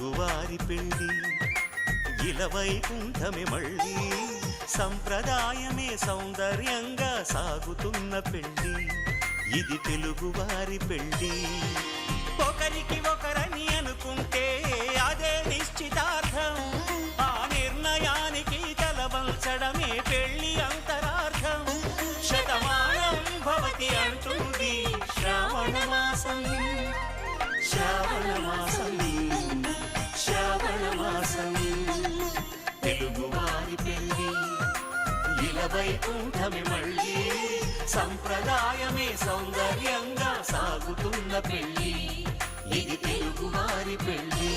తెలుగువారి పెళ్ళి ఇలవైకుంఠమే మళ్ళీ సంప్రదాయమే సౌందర్యంగా సాగుతున్న పెళ్ళి ఇది తెలుగువారి పెళ్ళి ఒకరికి ఒకరని అనుకుంటే అదే నిశ్చితార్థం ఆ నిర్ణయానికి తలవంచడమే పెళ్ళి అంతరార్థం శతమానం భవతి అంటుంది శ్రావణ మాసం శ్రావణ మాసం శ్రావణ మాసం తెలుగువారి పెళ్ళి ఇలవైకుంఠమే మళ్ళీ సంప్రదాయమే సౌందర్యంగా సాగుతున్న పెళ్ళి ఇది తెలుగువారి పెళ్ళి